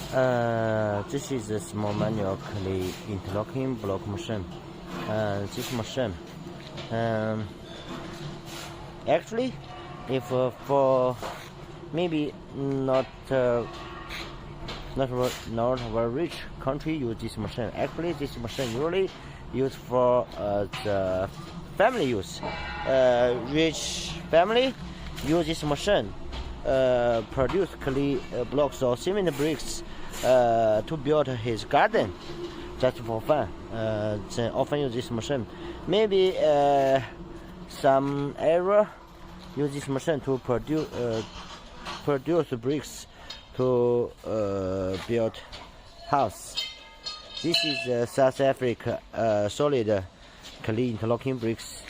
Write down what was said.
This is a small manual clay interlocking block machine. This machine, actually, if for maybe not very rich country use this machine. Actually, this machine usually used for the family use. Rich family use this machine, produce clay blocks or cement bricks to build his garden, just for fun. They often use this machine. Maybe some area use this machine to produce bricks to build house. This is South Africa solid clay interlocking bricks.